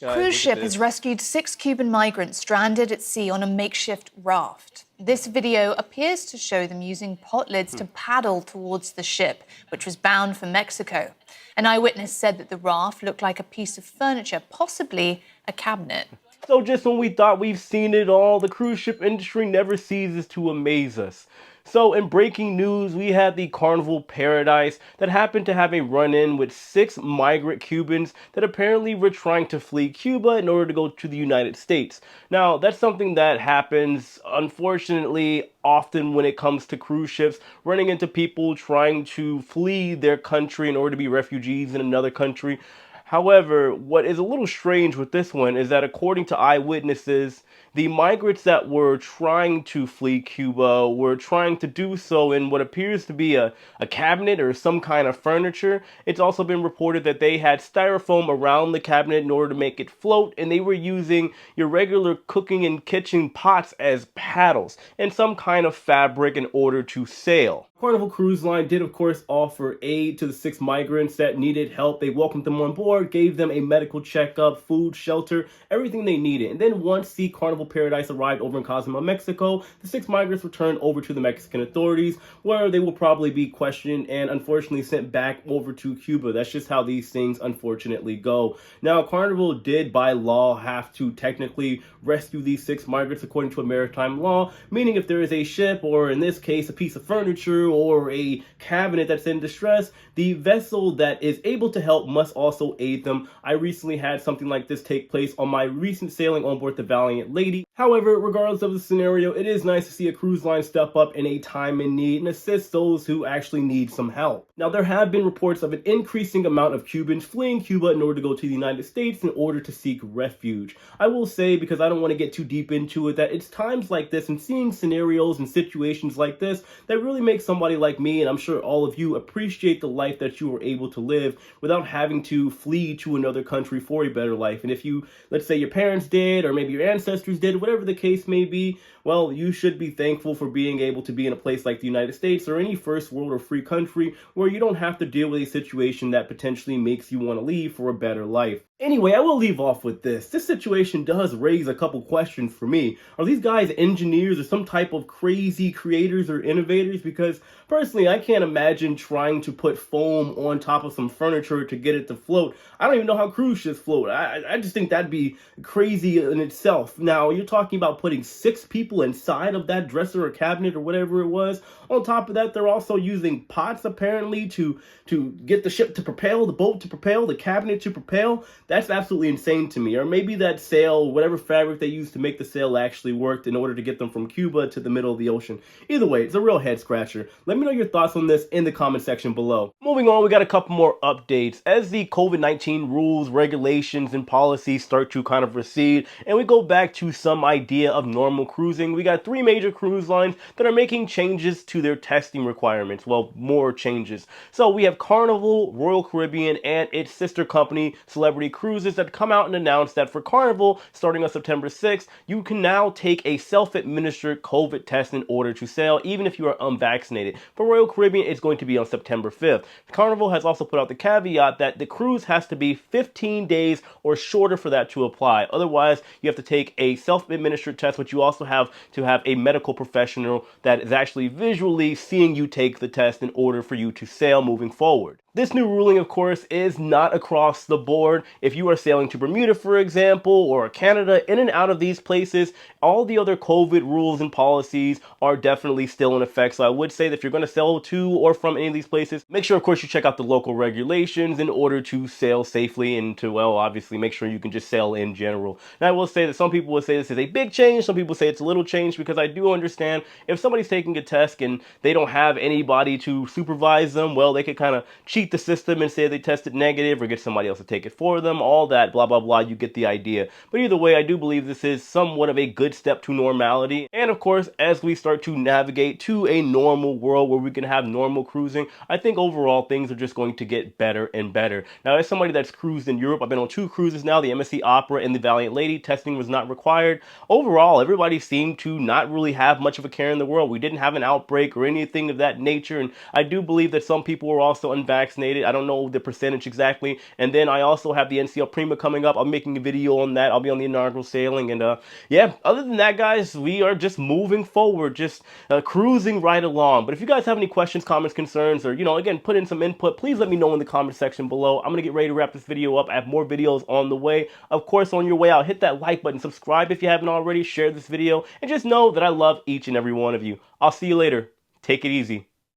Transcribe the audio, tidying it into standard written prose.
Cruise ship has rescued 6 Cuban migrants stranded at sea on a makeshift raft. This video appears to show them using pot lids to paddle towards the ship, which was bound for Mexico. An eyewitness said that the raft looked like a piece of furniture, possibly a cabinet. So just when we thought we've seen it all, the cruise ship industry never ceases to amaze us. So in breaking news, we had the Carnival Paradise that happened to have a run-in with 6 migrant Cubans that apparently were trying to flee Cuba in order to go to the United States. Now, that's something that happens, unfortunately, often when it comes to cruise ships, running into people trying to flee their country in order to be refugees in another country. However, what is a little strange with this one is that according to eyewitnesses, the migrants that were trying to flee Cuba were trying to do so in what appears to be a cabinet or some kind of furniture. It's also been reported that they had styrofoam around the cabinet in order to make it float, and they were using your regular cooking and kitchen pots as paddles and some kind of fabric in order to sail. Carnival Cruise Line did, of course, offer aid to the 6 migrants that needed help. They welcomed them on board, gave them a medical checkup, food, shelter, everything they needed. And then once the Carnival Paradise arrived over in Cozumel, Mexico, the 6 migrants were turned over to the Mexican authorities, where they will probably be questioned and unfortunately sent back over to Cuba. That's just how these things unfortunately go. Now, Carnival did, by law, have to technically rescue these 6 migrants according to a maritime law, meaning if there is a ship, or in this case, a piece of furniture, or a cabinet that's in distress, the vessel that is able to help must also aid them. I recently had something like this take place on my recent sailing on board the Valiant Lady. However, regardless of the scenario, it is nice to see a cruise line step up in a time in need and assist those who actually need some help. Now, there have been reports of an increasing amount of Cubans fleeing Cuba in order to go to the United States in order to seek refuge. I will say, because I don't want to get too deep into it, that it's times like this and seeing scenarios and situations like this that really make somebody like me, and I'm sure all of you, appreciate the life that you were able to live without having to flee to another country for a better life. And if you, let's say your parents did, or maybe your ancestors did, whatever the case may be, well, you should be thankful for being able to be in a place like the United States or any first world or free country where you don't have to deal with a situation that potentially makes you want to leave for a better life. Anyway, I will leave off with this. This situation does raise a couple questions for me. Are these guys engineers or some type of crazy creators or innovators? Because personally, I can't imagine trying to put foam on top of some furniture to get it to float. I don't even know how cruise ships float. I just think that'd be crazy in itself. Now, you're talking about putting 6 people inside of that dresser or cabinet or whatever it was. On top of that, they're also using pots apparently to get the ship to propel, the boat to propel, the cabinet to propel. That's absolutely insane to me. Or maybe that sail, whatever fabric they used to make the sail actually worked in order to get them from Cuba to the middle of the ocean. Either way, it's a real head scratcher. Let me know your thoughts on this in the comment section below. Moving on, we got a couple more updates. As the COVID-19 rules, regulations, and policies start to kind of recede, and we go back to some idea of normal cruising, we got 3 major cruise lines that are making changes to their testing requirements. Well, more changes. So we have Carnival, Royal Caribbean, and its sister company, Celebrity Cruises, that come out and announce that for Carnival, starting on September 6th, you can now take a self-administered COVID test in order to sail, even if you are unvaccinated. For Royal Caribbean, it's going to be on September 5th. Carnival has also put out the caveat that the cruise has to be 15 days or shorter for that to apply. Otherwise, you have to take a self-administered test, which you also have to have a medical professional that is actually visually seeing you take the test in order for you to sail moving forward. This new ruling, of course, is not across the board. If you are sailing to Bermuda, for example, or Canada, in and out of these places, all the other COVID rules and policies are definitely still in effect. So I would say that if you're going to sail to or from any of these places, make sure, of course, you check out the local regulations in order to sail safely and to, well, obviously make sure you can just sail in general. Now, I will say that some people will say this is a big change. Some people say it's a little change, because I do understand if somebody's taking a test and they don't have anybody to supervise them, well, they could kind of cheat the system and say they tested negative or get somebody else to take it for them, all that blah blah blah. You get the idea. But either way, I do believe this is somewhat of a good step to normality. And of course, as we start to navigate to a normal world where we can have normal cruising, I think overall things are just going to get better and better. Now, as somebody that's cruised in Europe, I've been on 2 cruises now, the MSC Opera and the Valiant Lady. Testing was not required. Overall, everybody seemed to not really have much of a care in the world. We didn't have an outbreak or anything of that nature, and I do believe that some people were also unvaccinated vaccinated. I don't know the percentage exactly. And then I also have the NCL Prima coming up. I'm making a video on that. I'll be on the inaugural sailing. And yeah, other than that, guys, we are just moving forward, just cruising right along. But if you guys have any questions, comments, concerns, or, again, put in some input, please let me know in the comment section below. I'm going to get ready to wrap this video up. I have more videos on the way. Of course, on your way out, hit that like button, subscribe if you haven't already, share this video, and just know that I love each and every one of you. I'll see you later. Take it easy.